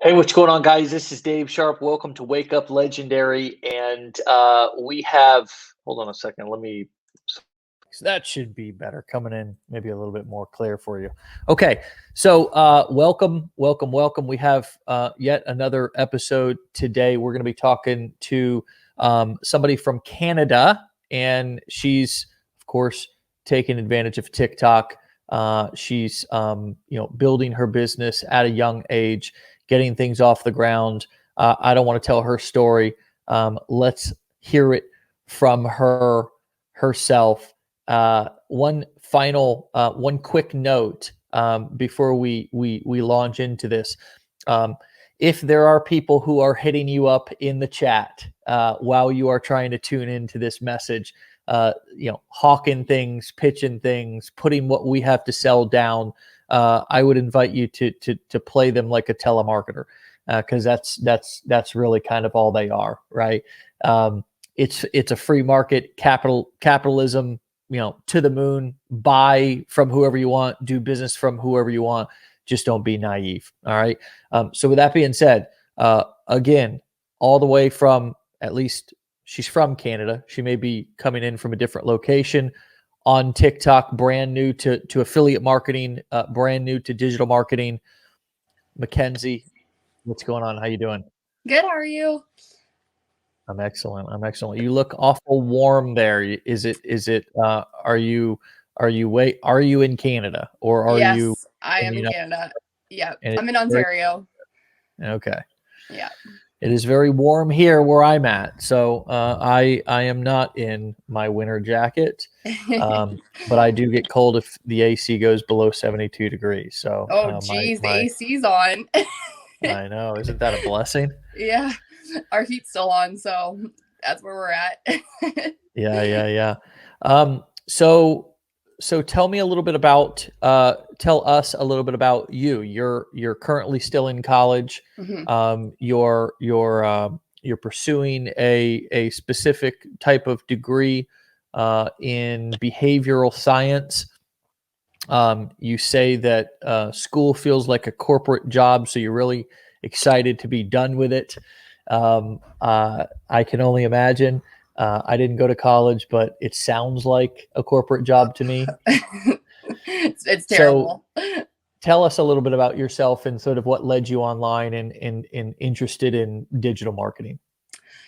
Hey, what's going on, guys? This is Dave Sharpe. Welcome to Wake Up Legendary. And we have, hold on a second. That should be better. Coming in maybe a little bit more clear for you. Okay. So welcome. We have yet another episode today. We're going to be talking to somebody from Canada, and she's, of course, taking advantage of TikTok. She's, building her business at a young age, getting things off the ground. I don't want to tell her story. Let's hear it from her herself. One quick note before we launch into this. If there are people who are hitting you up in the chat while you are trying to tune into this message, hawking things, pitching things, putting what we have to sell down, I would invite you to play them like a telemarketer, because that's really kind of all they are, right? It's a free market, capitalism, to the moon. Buy from whoever you want, do business from whoever you want. Just don't be naive. All right. So with that being said, again, all the way from, at least she's from Canada. She may be coming in from a different location. On TikTok, brand new to affiliate marketing, brand new to digital marketing. Mackenzie, what's going on? How you doing? Good. How are you? I'm excellent. You look awful warm there. Is it? Are you in Canada, or are you? Yes, I am in Canada. Yeah, I'm in Very, Ontario. okay. Yeah. It is very warm here where I'm at, so I am not in my winter jacket, but I do get cold if the AC goes below 72 degrees. So Oh, geez, the AC's on. I know, isn't that a blessing? Yeah, our heat's still on, so that's where we're at. Yeah. So tell me a little bit about tell us a little bit about you. You're currently still in college. Mm-hmm. You're pursuing a specific type of degree in behavioral science. You say that school feels like a corporate job, so you're really excited to be done with it. I can only imagine. I didn't go to college, but it sounds like a corporate job to me. It's terrible. So tell us a little bit about yourself and sort of what led you online and interested in digital marketing.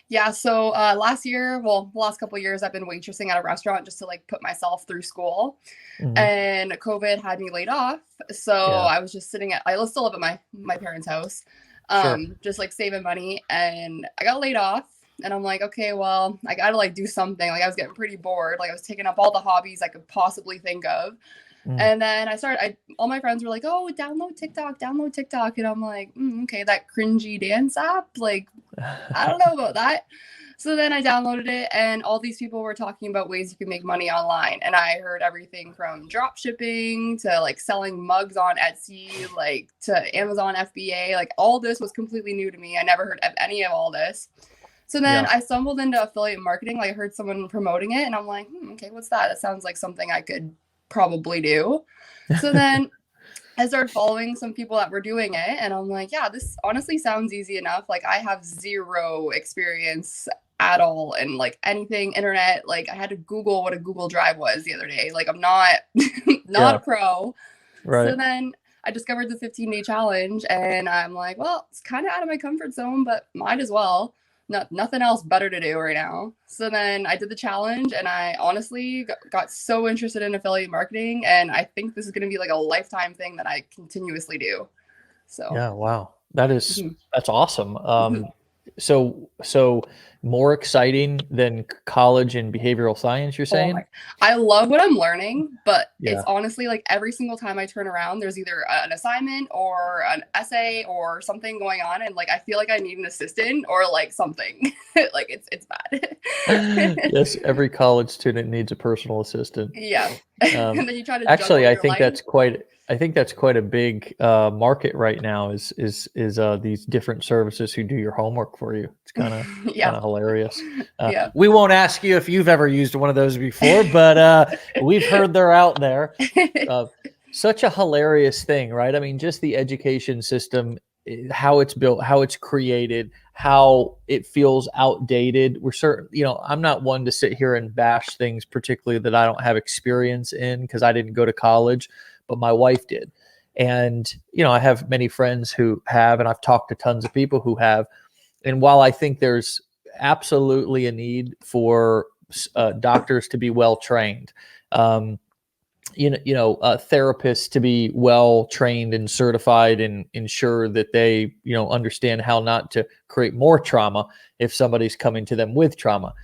Yeah, so last year, the last couple of years, I've been waitressing at a restaurant just to put myself through school. Mm-hmm. And COVID had me laid off. So I was just I still live at my parents' house, Sure. just saving money. And I got laid off. And I'm like, okay, well, I got to do something. I was getting pretty bored. I was taking up all the hobbies I could possibly think of. And then all my friends were like, oh, download TikTok. And I'm like, okay, that cringy dance app. I don't know about that. So then I downloaded it, and all these people were talking about ways you can make money online. And I heard everything from drop shipping to selling mugs on Etsy, to Amazon FBA. All this was completely new to me. I never heard of any of all this. So then I stumbled into affiliate marketing. I heard someone promoting it, and I'm like, okay, what's that? That sounds like something I could probably do. So then I started following some people that were doing it, and I'm like, yeah, this honestly sounds easy enough. I have zero experience at all in anything internet. I had to Google what a Google Drive was the other day. I'm not a pro. Right. So then I discovered the 15-day challenge, and I'm like, well, it's kind of out of my comfort zone, but might as well. Nothing else better to do right now. So then I did the challenge, and I honestly got so interested in affiliate marketing, and I think this is going to be a lifetime thing that I continuously do. So yeah, wow, that's awesome. So more exciting than college and behavioral science, you're saying? I love what I'm learning, but it's honestly every single time I turn around, there's either an assignment or an essay or something going on, and I feel like I need an assistant or something. It's bad. Yes, every college student needs a personal assistant. Yeah. And then you try to actually, I think that's quite a big market right now. Is these different services who do your homework for you? It's kind of hilarious. We won't ask you if you've ever used one of those before, but we've heard they're out there. Such a hilarious thing, right? I mean, just the education system how it's built, how it's created, how it feels outdated. We're certain, I'm not one to sit here and bash things particularly that I don't have experience in, because I didn't go to college, but my wife did. And, I have many friends who have, and I've talked to tons of people who have. And while I think there's absolutely a need for doctors to be well trained, therapists to be well trained and certified and ensure that they, understand how not to create more trauma if somebody's coming to them with trauma.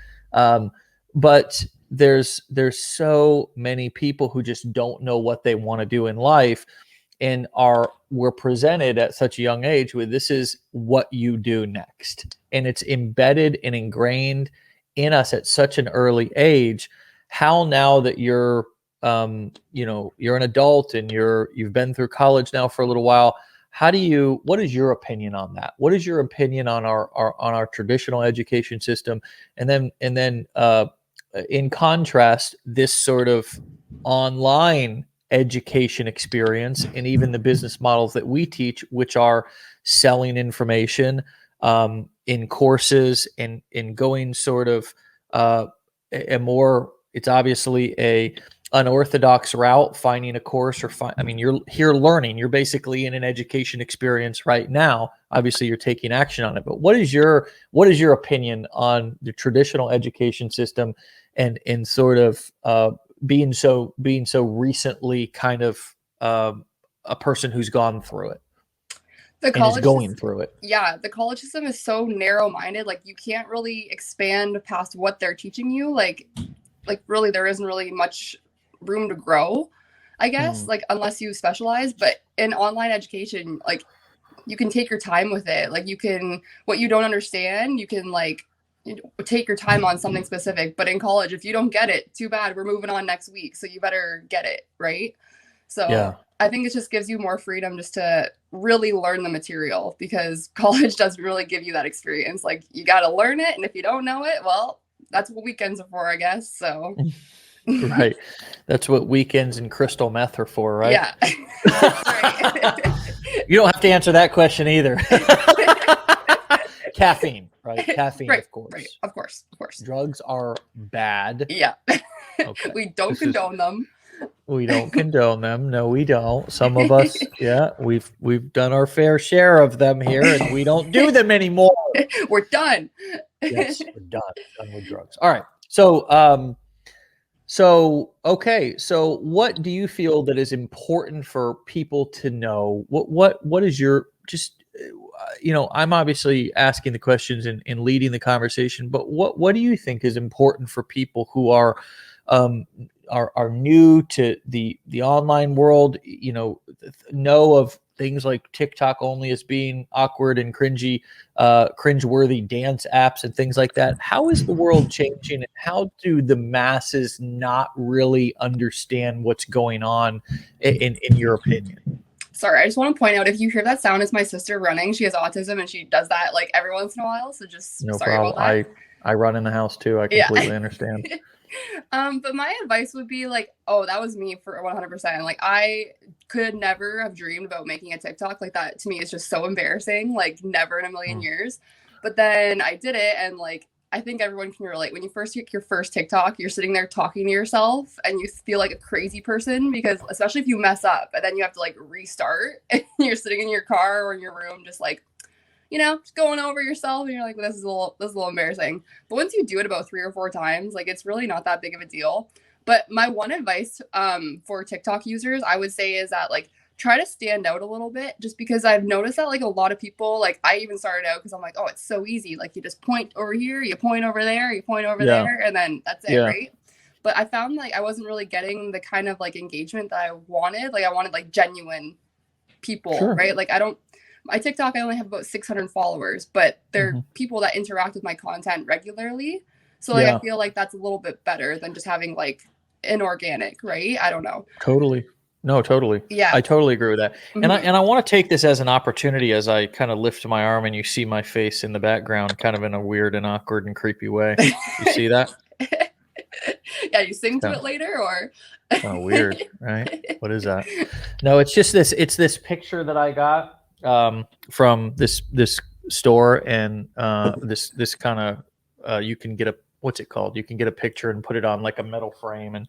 But there's so many people who just don't know what they want to do in life, and we're presented at such a young age with, this is what you do next. And it's embedded and ingrained in us at such an early age. How now that you're you're an adult and you've been through college now for a little while, what is your opinion on that? What is your opinion on our traditional education system? And then in contrast, this sort of online education experience, and even the business models that we teach, which are selling information in courses and in going sort of it's obviously a unorthodox route, finding a course you're here learning. You're basically in an education experience right now. Obviously, you're taking action on it. But what is your opinion on the traditional education system and sort of being so recently kind of a person who's gone through it? The college system is so narrow-minded. Like, you can't really expand past what they're teaching you. Like really, there isn't really much room to grow, I guess, like, unless you specialize. But in online education, like, you can take your time with it. Like, what you don't understand, you can take your time on something specific. But in college, if you don't get it, too bad, we're moving on next week, so you better get it, right? So I think it just gives you more freedom just to really learn the material, because college doesn't really give you that experience. Like, you got to learn it, and if you don't know it, well, that's what weekends are for, I guess. So right. That's what weekends and crystal meth are for, right? Yeah. Right. You don't have to answer that question either. Caffeine, right? Caffeine, right, of course. Right. Of course. Drugs are bad. Yeah. Okay. We don't condone them. We don't condone them. No, we don't. Some of us, we've done our fair share of them here, and we don't do them anymore. We're done. Yes, we're done with drugs. All right. Okay. So what do you feel that is important for people to know? What is your, just, I'm obviously asking the questions and leading the conversation, but what do you think is important for people who are new to the online world, know of things like TikTok only as being awkward and cringeworthy dance apps and things like that? How is the world changing, and how do the masses not really understand what's going on in your opinion? Sorry, I just want to point out, if you hear that sound, it's my sister running. She has autism, and she does that like every once in a while. So just no sorry problem. About that. I run in the house too. I completely understand. But my advice would be that was me for 100%. Like, I could never have dreamed about making a TikTok like that. To me, it's just so embarrassing. Like, never in a million years. But then I did it, and I think everyone can relate. When you first hit your first TikTok, you're sitting there talking to yourself, and you feel like a crazy person, because especially if you mess up, and then you have to restart, and you're sitting in your car or in your room, just just going over yourself, and you're like, this is a little embarrassing. But once you do it about 3 or 4 times, it's really not that big of a deal. But my one advice for TikTok users, I would say, is that try to stand out a little bit, just because I've noticed that a lot of people, I even started out because I'm like, oh, it's so easy. You just point over here, you point over there, you point over there, and then that's it, right? But I found I wasn't really getting the kind of engagement that I wanted. I wanted genuine people, right? My TikTok, I only have about 600 followers, but they're people that interact with my content regularly. So I feel that's a little bit better than just having inorganic, right? I don't know. Totally. No, totally. Yeah. I totally agree with that. And I want to take this as an opportunity, as I kind of lift my arm and you see my face in the background, kind of in a weird and awkward and creepy way. You see that? Yeah, you sing to it later, or? Oh, weird, right? What is that? No, it's just this. It's this picture that I got. from this store, and this kind of you can get a, what's it called? You can get a picture and put it on like a metal frame, and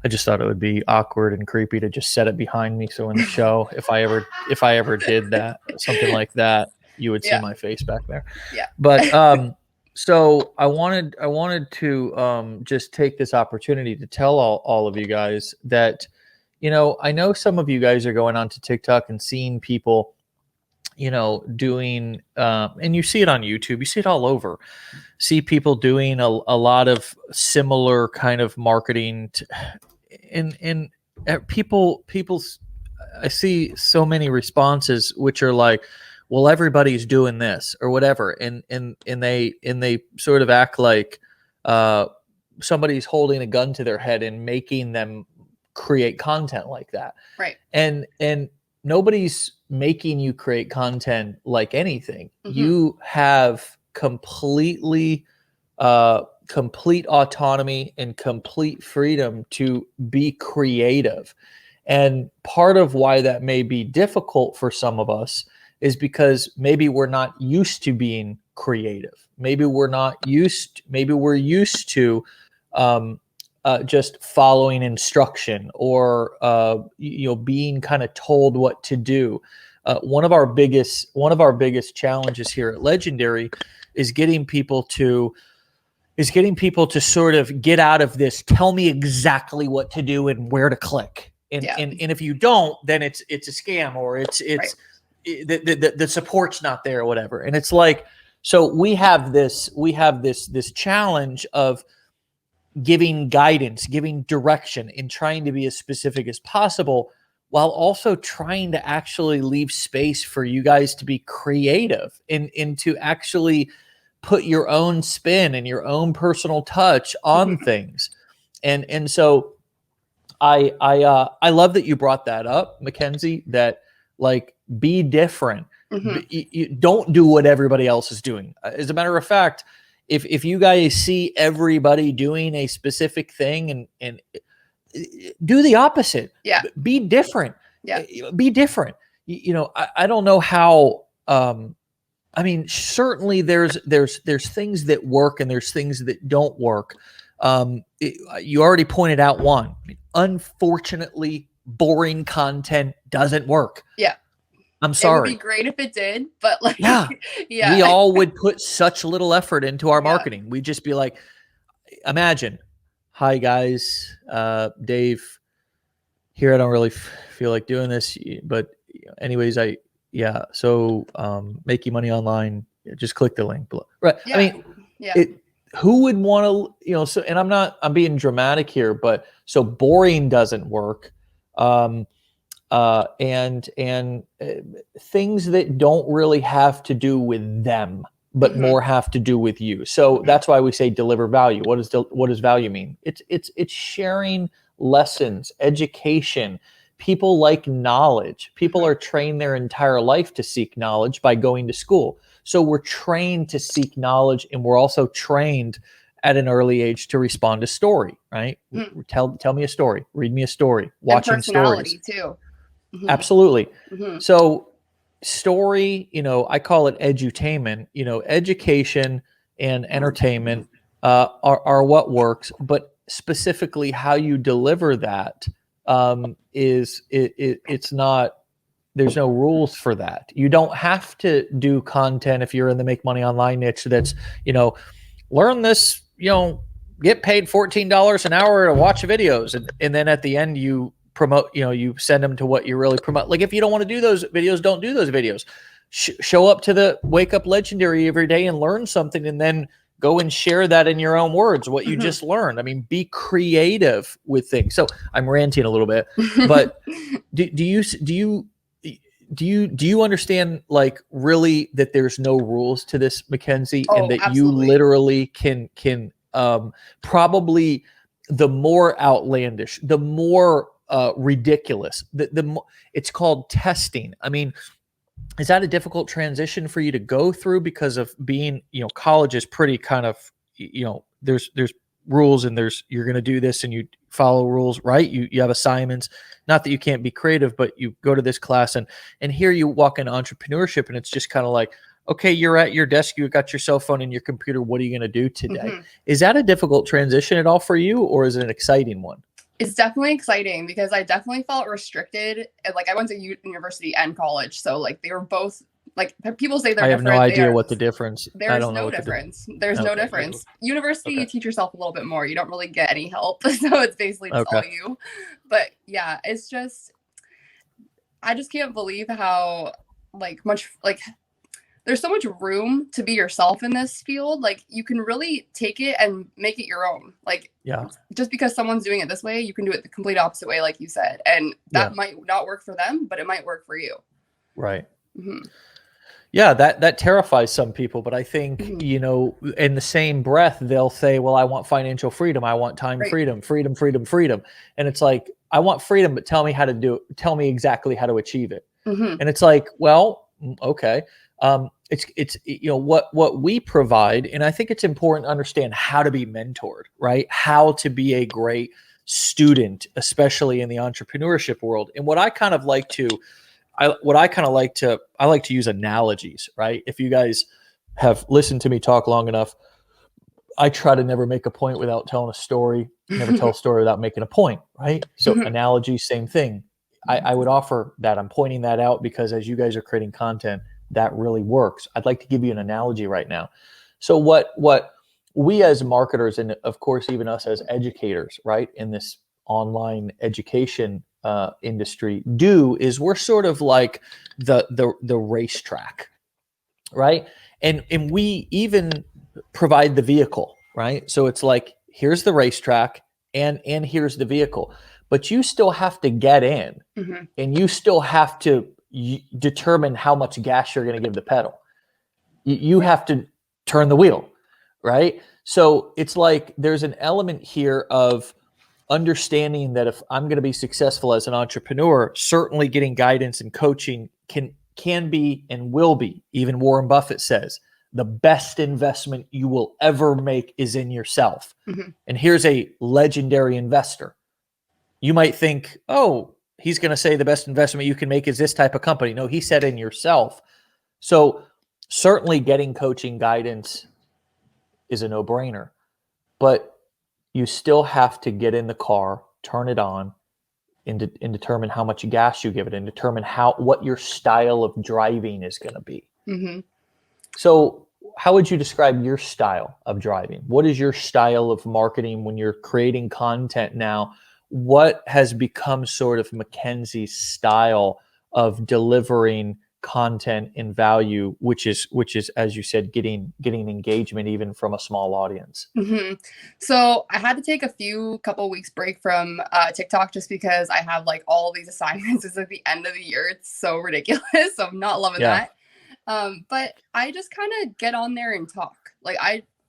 I just thought it would be awkward and creepy to just set it behind me. So in the show, if I ever did that, something like that, you would see my face back there. Yeah. But so I wanted to just take this opportunity to tell all of you guys that, you know, I know some of you guys are going onto TikTok and seeing people, you know, doing, and you see it on YouTube, you see it all over, see people doing a lot of similar kind of marketing and people's, I see so many responses which are like, well, everybody's doing this or whatever, and they sort of act like somebody's holding a gun to their head and making them create content like that. Right. And nobody's making you create content like anything. You have complete autonomy and complete freedom to be creative. And part of why that may be difficult for some of us is because maybe we're not used to being creative. Maybe we're used to just following instruction, or being kind of told what to do. One of our biggest challenges here at Legendary is getting people to sort of get out of this, tell me exactly what to do and where to click. And if you don't, then it's a scam, or it's right. The support's not there or whatever. And it's like, so we have this challenge of giving guidance, giving direction, and trying to be as specific as possible, while also trying to actually leave space for you guys to be creative and to actually put your own spin and your own personal touch on things. And so I love that you brought that up, Mackenzie, that like, be different. You don't do what everybody else is doing. As a matter of fact, if you guys see everybody doing a specific thing and do the opposite, be different. Be different. I don't know how, I mean, certainly there's things that work and there's things that don't work. You already pointed out one. Unfortunately, boring content doesn't work. Yeah. I'm sorry. It would be great if it did, but like, we all would put such little effort into our marketing. We'd just be like, imagine, hi guys, Dave here. I don't really feel like doing this, but anyways, so making money online, just click the link below. Right. I mean, who would want to, so, and I'm being dramatic here, but so boring doesn't work. And things that don't really have to do with them, but more have to do with you. So that's why we say deliver value. What does value mean? It's sharing lessons, education. People like knowledge. People are trained their entire life to seek knowledge by going to school. So we're trained to seek knowledge, and we're also trained at an early age to respond to story, right? Tell me a story, read me a story, watching stories too. Absolutely. So story, I call it edutainment. Education and entertainment are what works, but specifically how you deliver that it's not. There's no rules for that. You don't have to do content if you're in the make money online niche that's, learn this, get paid $14 an hour to watch videos. And then at the end you promote, you send them to what you really promote. Like if you don't want to do those videos, don't do those videos. Show up to the Wake Up Legendary every day and learn something, and then go and share that in your own words, what you just learned. I mean, be creative with things. So I'm ranting a little bit, but do you understand, like, really, that there's no rules to this, Mackenzie, and that absolutely. You literally can probably the more outlandish, the more ridiculous, the more, it's called testing. I mean, is that a difficult transition for you to go through because of being, college is pretty kind of, there's rules, and you're going to do this and you follow rules, right? You have assignments, not that you can't be creative, but you go to this class, and here you walk into entrepreneurship, and it's just kind of like, okay, you're at your desk, you got your cell phone and your computer. What are you going to do today? Is that a difficult transition at all for you, or is it an exciting one? It's definitely exciting because I definitely felt restricted. And like I went to university and college, so like they were both like people say they're different. I have no idea what the difference. There's no difference. There's no difference. University, you teach yourself a little bit more. You don't really get any help, so it's basically just all you. But yeah, it's just I just can't believe how much there's so much room to be yourself in this field. Like you can really take it and make it your own. Like just because someone's doing it this way, you can do it the complete opposite way, like you said. And that might not work for them, but it might work for you. Right. Yeah, that terrifies some people, but I think, you know, in the same breath, they'll say, well, I want financial freedom. I want time freedom. And it's like, I want freedom, but tell me how to do it. Tell me exactly how to achieve it. And it's like, well, okay. It's you know, what we provide, and I think it's important to understand how to be mentored, right? How to be a great student, especially in the entrepreneurship world. And what I kind of like to I like to use analogies, right? If you guys have listened to me talk long enough, I try to never make a point without telling a story, never tell a story without making a point, right? So analogy, same thing. I would offer that. I'm pointing that out because as you guys are creating content, that really works. I'd like to give you an analogy right now. So what we as marketers, and of course, even us as educators, right, in this online education industry do is we're sort of like the racetrack, right? And we even provide the vehicle, right? So it's like, here's the racetrack and here's the vehicle, but you still have to get in and you still have to determine how much gas you're going to give the pedal. You have to turn the wheel, right? So it's like there's an element here of understanding that if I'm going to be successful as an entrepreneur, certainly getting guidance and coaching can be and will be, even Warren Buffett says, the best investment you will ever make is in yourself. And here's a legendary investor. You might think, oh, he's going to say the best investment you can make is this type of company. No, he said in yourself. So certainly getting coaching guidance is a no-brainer, but you still have to get in the car, turn it on, and determine how much gas you give it, and determine what your style of driving is going to be. So how would you describe your style of driving? What is your style of marketing when you're creating content now? What has become sort of Mackenzie's style of delivering content and value, which is, as you said, getting engagement even from a small audience? So I had to take a couple weeks break from TikTok just because I have like all these assignments. It's like the end of the year. It's so ridiculous. So I'm not loving that. But I just kind of get on there and talk. Like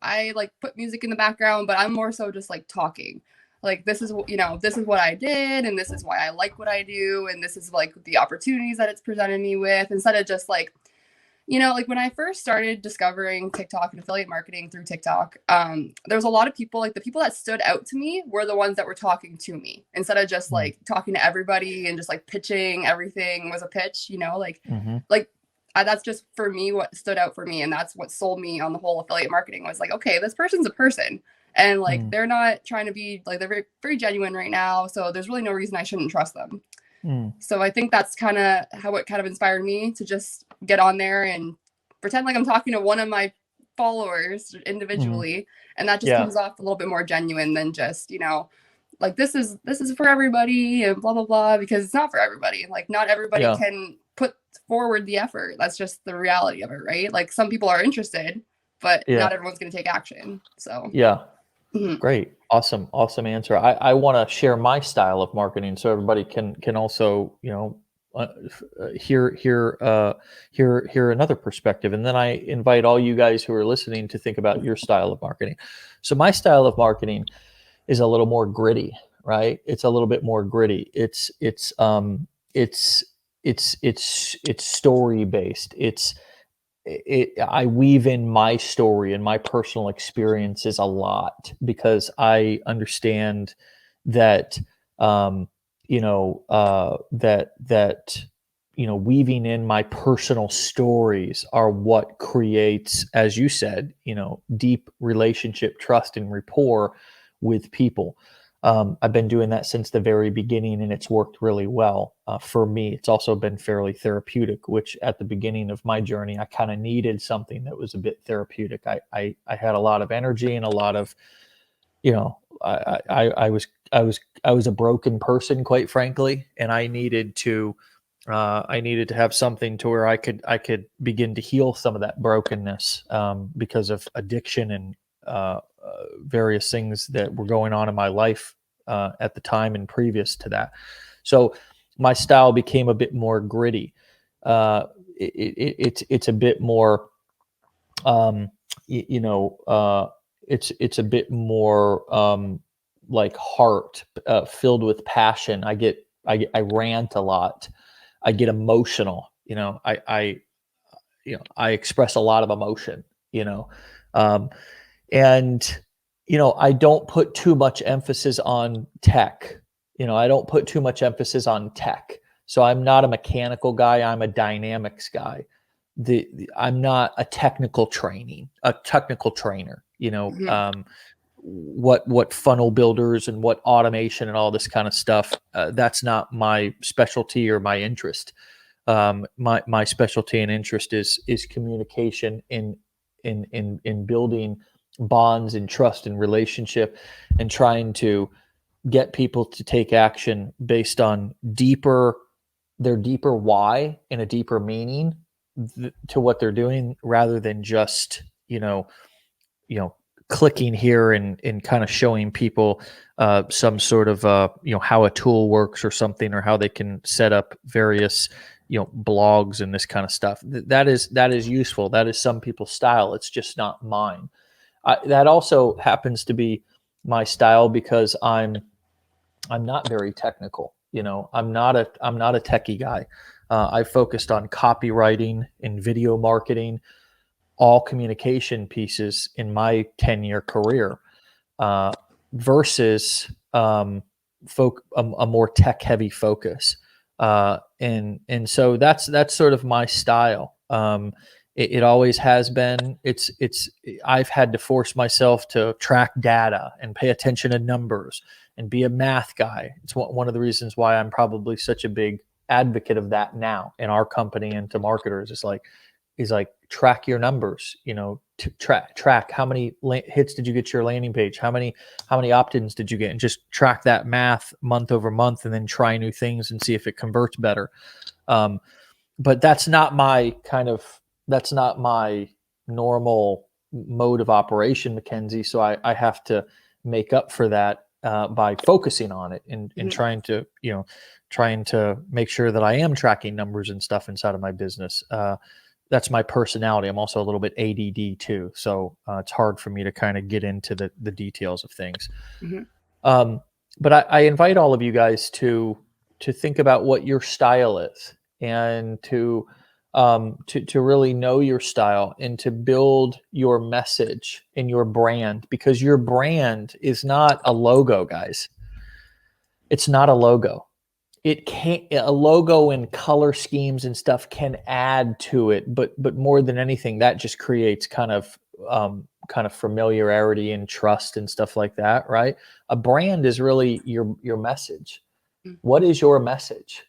I like put music in the background, but I'm more so just like talking. Like, this is what I did, and this is why I like what I do, and this is like the opportunities that it's presented me with, instead of just like, like when I first started discovering TikTok and affiliate marketing through TikTok, there was a lot of people, like the people that stood out to me were the ones that were talking to me instead of just like talking to everybody and just like pitching everything was a pitch, that's just for me what stood out for me, and that's what sold me on the whole affiliate marketing was like, okay, this person's a person. And like, they're not trying to be like, they're very, very genuine right now. So there's really no reason I shouldn't trust them. So I think that's kind of how it kind of inspired me to just get on there and pretend like I'm talking to one of my followers individually. And that just comes off a little bit more genuine than just, like, this is for everybody and blah, blah, blah, because it's not for everybody. Like, not everybody can put forward the effort. That's just the reality of it, right? Like, some people are interested, but not everyone's going to take action. So great. Awesome answer. I want to share my style of marketing so everybody can also, hear another perspective. And then I invite all you guys who are listening to think about your style of marketing. So my style of marketing is a little more gritty, right? It's a little bit more gritty. It's story based. I weave in my story and my personal experiences a lot because I understand that, um, that weaving in my personal stories are what creates, as you said, deep relationship, trust, and rapport with people. I've been doing that since the very beginning, and it's worked really well for me. It's also been fairly therapeutic, which at the beginning of my journey, I kind of needed something that was a bit therapeutic. I had a lot of energy and a lot of, I was a broken person, quite frankly, and I needed to have something to where I could begin to heal some of that brokenness because of addiction and various things that were going on in my life at the time and previous to that. So my style became a bit more gritty. It's a bit more, um, it's a bit more like heart filled with passion. I rant a lot. I get emotional. I express a lot of emotion. You know, um, and I don't put too much emphasis on tech. I don't put too much emphasis on tech. So I'm not a mechanical guy. I'm a dynamics guy. I'm not a technical trainer. Mhm. What funnel builders and what automation and all this kind of stuff. That's not my specialty or my interest. My specialty and interest is communication in building bonds and trust and relationship, and trying to get people to take action based on their deeper why and a deeper meaning to what they're doing, rather than just clicking here and kind of showing people some sort of how a tool works or something, or how they can set up various blogs and this kind of stuff. That is useful. That is some people's style. It's just not mine. That also happens to be my style because I'm not very technical. I'm not a techie guy. I focused on copywriting and video marketing, all communication pieces in my 10-year career, uh, versus a more tech heavy focus. And so that's sort of my style. It always has been. I've had to force myself to track data and pay attention to numbers and be a math guy. It's one of the reasons why I'm probably such a big advocate of that now in our company and to marketers. Is like track your numbers, track how many hits did you get to your landing page, how many opt-ins did you get, and just track that math month over month, and then try new things and see if it converts better. But that's not my normal mode of operation, Mackenzie. So I have to make up for that by focusing on it and Mhm. trying to make sure that I am tracking numbers and stuff inside of my business. That's my personality. I'm also a little bit ADD too, so it's hard for me to kind of get into the details of things. Mhm. Um, but I invite all of you guys to think about what your style is, and to really know your style and to build your message and your brand, because your brand is not a logo, guys. It's not a logo. It can't. A logo and color schemes and stuff can add to it, but more than anything, that just creates kind of familiarity and trust and stuff like that, right? A brand is really your message. Mhm. What is your message?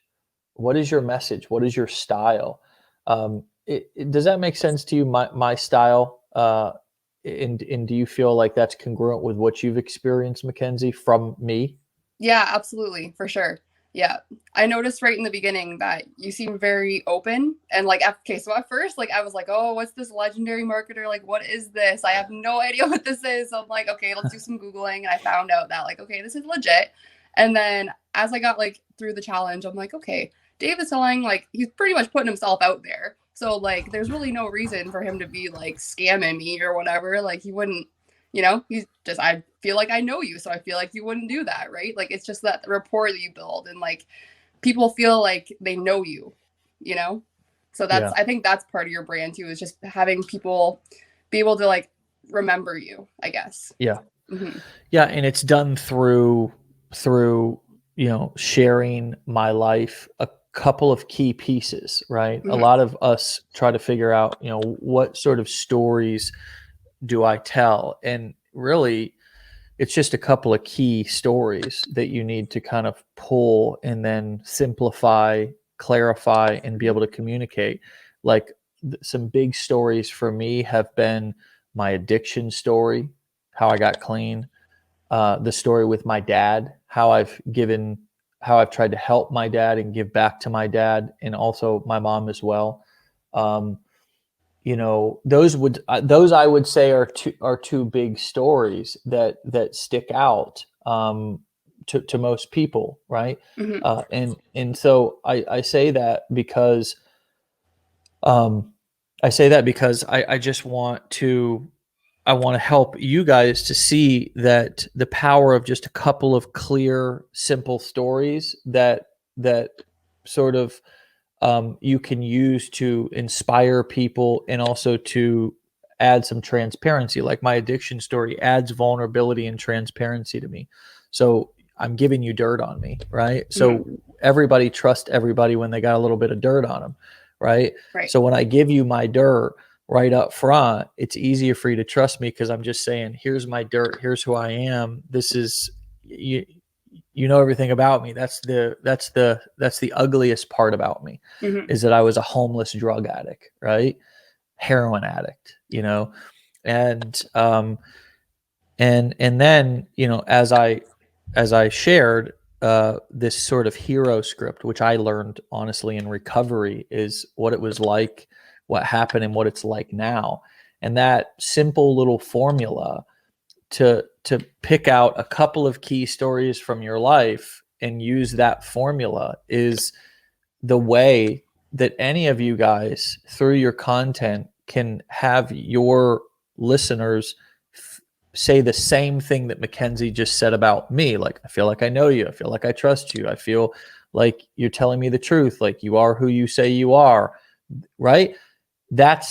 What is your message? What is your style? Does that make sense to you? My style, and do you feel like that's congruent with what you've experienced, Mackenzie, from me? Yeah, absolutely, for sure. Yeah. I noticed right in the beginning that you seem very open and like okay, so at first like I was like, "Oh, what's this legendary marketer? Like what is this? I have no idea what this is." So I'm like, "Okay, let's do some googling." And I found out that like, okay, this is legit. And then as I got like through the challenge, I'm like, "Okay, Dave is telling like he's pretty much putting himself out there." So like there's really no reason for him to be like scamming me or whatever. Like he wouldn't, he's just, I feel like I know you, so I feel like you wouldn't do that, right? Like it's just that rapport that you build, and like people feel like they know you, you know? So I think that's part of your brand too, is just having people be able to like remember you, I guess. Yeah. Yeah. And it's done through, sharing my life, a couple of key pieces, right? A lot of us try to figure out, what sort of stories do I tell? And really, it's just a couple of key stories that you need to kind of pull and then simplify, clarify, and be able to communicate. Like some big stories for me have been my addiction story, how I got clean, the story with my dad, how I've tried to help my dad and give back to my dad, and also my mom as well. Those I would say are two big stories that stick out to most people, right? And so I say that because I just want to help you guys to see that the power of just a couple of clear, simple stories that sort of you can use to inspire people and also to add some transparency. Like my addiction story adds vulnerability and transparency to me. So I'm giving you dirt on me, right? So everybody trusts everybody when they got a little bit of dirt on them, right? So when I give you my dirt right up front, it's easier for you to trust me because I'm just saying, here's my dirt, here's who I am. This is you know everything about me. That's the ugliest part about me, is that I was a homeless drug addict, right? Heroin addict, and then, as I shared, this sort of hero script, which I learned honestly in recovery, is what it was like, what happened, and what it's like now. And that simple little formula to pick out a couple of key stories from your life and use that formula is the way that any of you guys, through your content, can have your listeners say the same thing that Mackenzie just said about me. Like, I feel like I know you. I feel like I trust you. I feel like you're telling me the truth. Like, you are who you say you are, right? And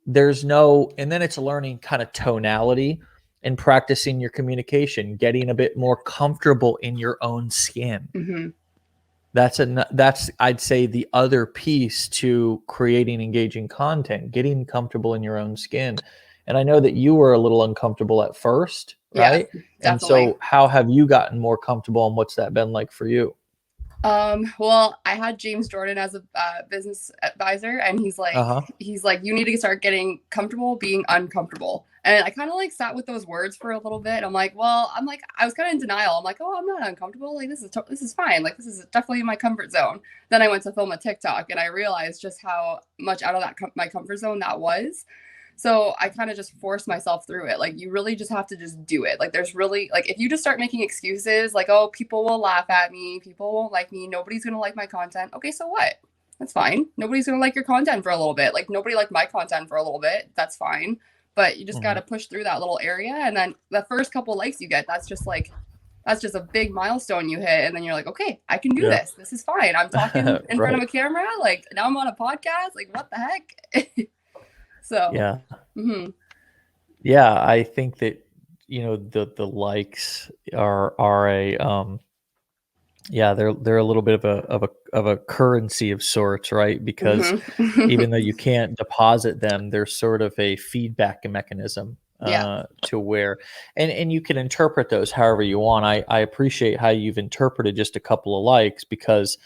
then it's learning kind of tonality and practicing your communication, getting a bit more comfortable in your own skin. That's I'd say the other piece to creating engaging content, getting comfortable in your own skin. And I know that you were a little uncomfortable at first, right? Yeah, and so how have you gotten more comfortable, and what's that been like for you? Well, I had James Jordan as a business advisor, and he's like, you need to start getting comfortable being uncomfortable. And I kind of like sat with those words for a little bit. I was kind of in denial. I'm like, oh, I'm not uncomfortable. Like, this is fine. Like, this is definitely in my comfort zone. Then I went to film a TikTok, and I realized just how much out of my comfort zone that was. So I kind of just forced myself through it. Like, you really just have to just do it. Like, there's really, like, if you just start making excuses, like, oh, people will laugh at me, people won't like me, nobody's going to like my content. Okay, so what? That's fine. Nobody's going to like your content for a little bit. Like, nobody liked my content for a little bit. That's fine. But you just got to push through that little area. And then the first couple likes you get, that's just a big milestone you hit. And then you're like, okay, I can do this. This is fine. I'm talking in front of a camera. Like, now I'm on a podcast. Like, what the heck? So yeah, I think that the likes are a they're a little bit of a currency of sorts, right? Because even though you can't deposit them, there's sort of a feedback mechanism to where and you can interpret those however you want. I appreciate how you've interpreted just a couple of likes, because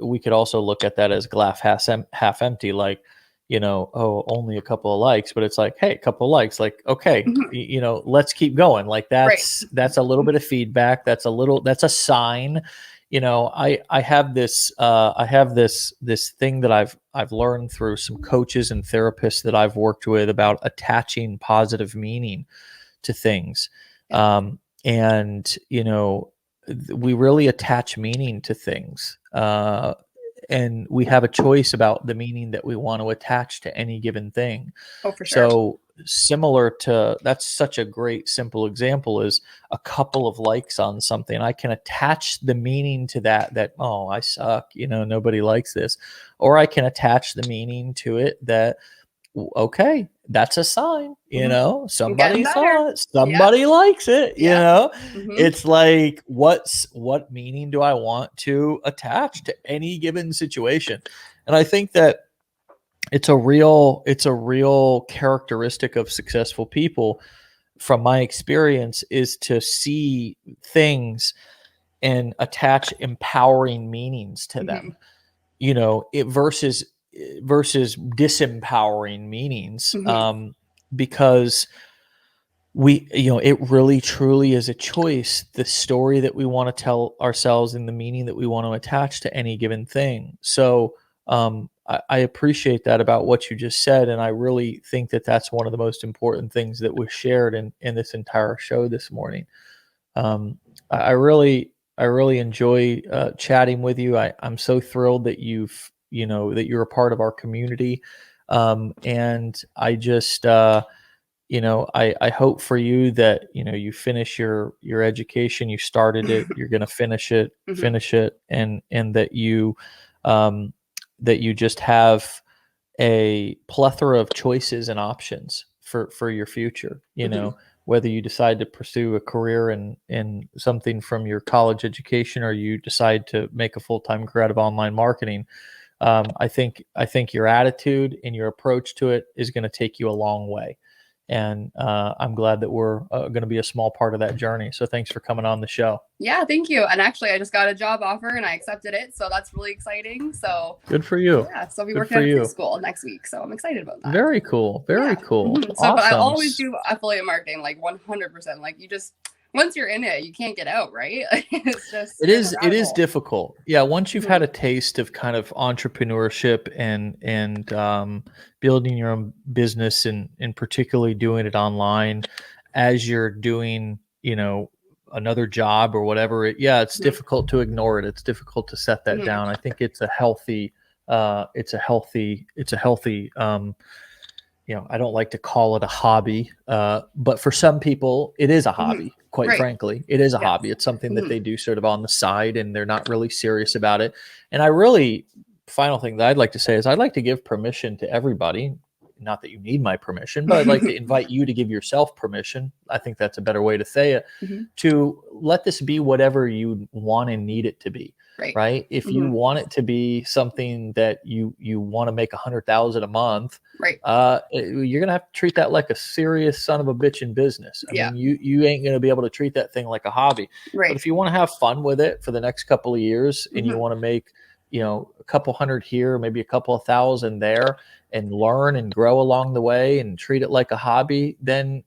we could also look at that as glass half empty, like, oh, only a couple of likes, but it's like, hey, a couple of likes, like, okay, let's keep going. Like, that's a little bit of feedback. That's a sign. I have this thing that I've learned through some coaches and therapists that I've worked with about attaching positive meaning to things. And we really attach meaning to things. And we have a choice about the meaning that we want to attach to any given thing. Oh, for sure. So similar to, that's such a great simple example, is a couple of likes on something. I can attach the meaning to that, oh, I suck, nobody likes this. Or I can attach the meaning to it that, okay, that's a sign, somebody saw it, somebody likes it, it's like, what meaning do I want to attach to any given situation? And I think that it's a real characteristic of successful people, from my experience, is to see things and attach empowering meanings to them, versus disempowering meanings, because it really truly is a choice, the story that we want to tell ourselves and the meaning that we want to attach to any given thing. So I appreciate that about what you just said, and I really think that that's one of the most important things that was shared in this entire show this morning. I really enjoy chatting with you. I'm so thrilled that that you're a part of our community, and I just I hope for you that you finish your education. You started it, you're going to finish it, and that you just have a plethora of choices and options for your future. Whether you decide to pursue a career in something from your college education, or you decide to make a full-time career out of online marketing. I think your attitude and your approach to it is going to take you a long way. And I'm glad that we're going to be a small part of that journey. So thanks for coming on the show. Yeah, thank you. And actually, I just got a job offer and I accepted it. So that's really exciting. So good for you. Yeah, so I'll be working at a preschool next week. So I'm excited about that. Very cool. Very cool. So, awesome. But I always do affiliate marketing, like 100%. Like once you're in it, you can't get out, right? It is difficult. Yeah. Once you've had a taste of kind of entrepreneurship and building your own business and particularly doing it online as you're doing, another job or whatever, it's difficult to ignore it. It's difficult to set that down. I think it's a healthy, I don't like to call it a hobby, but for some people it is a hobby. Quite frankly, it is a hobby. It's something that they do sort of on the side, and they're not really serious about it. And final thing that I'd like to say is I'd like to give permission to everybody. Not that you need my permission, but I'd like to invite you to give yourself permission. I think that's a better way to say it, to let this be whatever you want and need it to be. Right. If you want it to be something that you want to make 100,000 a month, you're going to have to treat that like a serious son of a bitch in business. I mean, you ain't going to be able to treat that thing like a hobby. But if you want to have fun with it for the next couple of years, and you want to make, a couple hundred here, maybe a couple of thousand there, and learn and grow along the way and treat it like a hobby, then,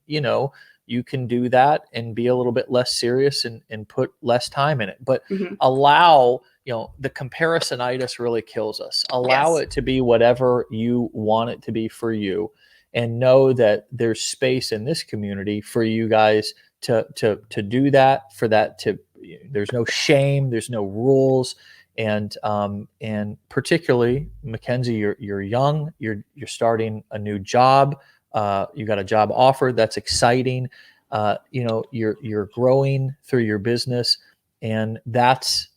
you can do that and be a little bit less serious and put less time in it. But allow, the comparisonitis really kills us. Allow it to be whatever you want it to be for you, and know that there's space in this community for you guys to do that, there's no shame, there's no rules. And particularly, Mackenzie, you're young, you're starting a new job. You got a job offer. That's exciting. You're growing through your business, and that's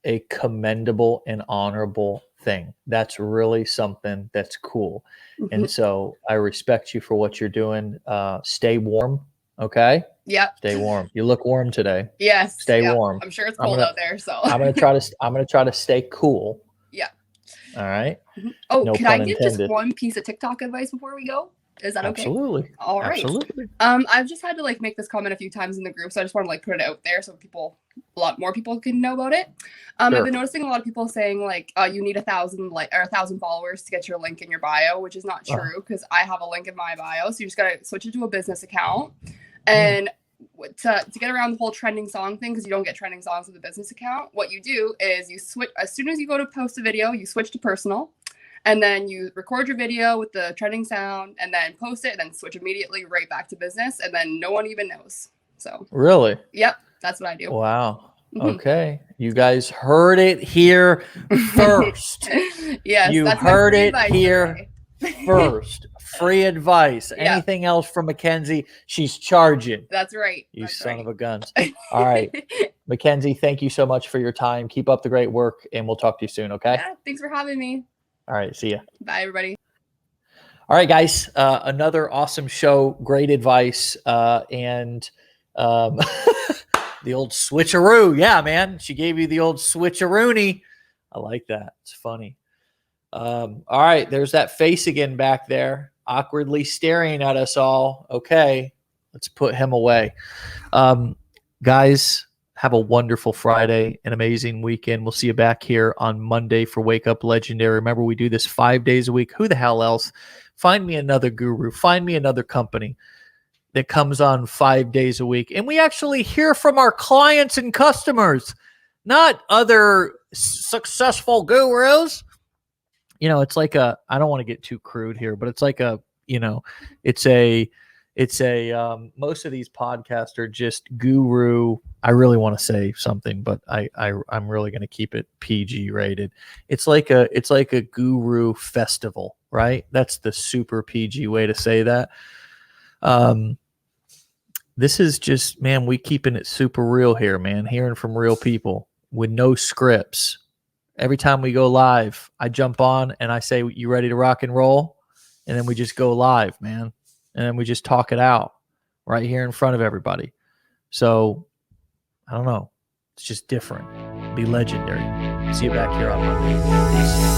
a commendable and honorable thing. That's really something that's cool. And so I respect you for what you're doing. Stay warm. Okay. Yep. Stay warm. You look warm today. Yes. Stay warm. I'm sure it's cold out there. So I'm gonna try to stay cool. Yeah. All right. Oh, no, can I give just one piece of TikTok advice before we go? Is that okay? Absolutely. All right. Absolutely. I've just had to make this comment a few times in the group, so I just want to put it out there so a lot more people can know about it. I've been noticing a lot of people saying you need 1,000 followers to get your link in your bio, which is not true, because I have a link in my bio. So you just gotta switch it to a business account, and to get around the whole trending song thing, because you don't get trending songs with a business account. What you do is you switch as soon as you go to post a video, you switch to personal. And then you record your video with the trending sound and then post it and then switch immediately right back to business. And then no one even knows. So really? Yep. That's what I do. Wow. Okay. You guys heard it here first. Yes. You heard it here first. free advice. Yeah. Anything else from Mackenzie, she's charging. That's right. You That's son right. of a guns. All right. Mackenzie, thank you so much for your time. Keep up the great work, and we'll talk to you soon, okay? Yeah, thanks for having me. All right, see ya. Bye, everybody. All right, guys, another awesome show. Great advice. And the old switcheroo. Yeah, man. She gave you the old switcheroony. I like that. It's funny. All right, there's that face again back there, awkwardly staring at us all. Okay, let's put him away. Guys, have a wonderful Friday, an amazing weekend. We'll see you back here on Monday for Wake Up Legendary. Remember, we do this 5 days a week. Who the hell else? Find me another guru. Find me another company that comes on 5 days a week. And we actually hear from our clients and customers, not other successful gurus. You know, it's like I don't want to get too crude here, but it's like it's a most of these podcasts are just guru. I really want to say something, but I'm really going to keep it PG rated. It's like a guru festival, right? That's the super PG way to say that. This is just, man, we keeping it super real here, man. Hearing from real people with no scripts. Every time we go live, I jump on and I say, "You ready to rock and roll?" And then we just go live, man. And then we just talk it out right here in front of everybody. So, I don't know. It's just different. Be legendary. See you back here on Monday. Peace.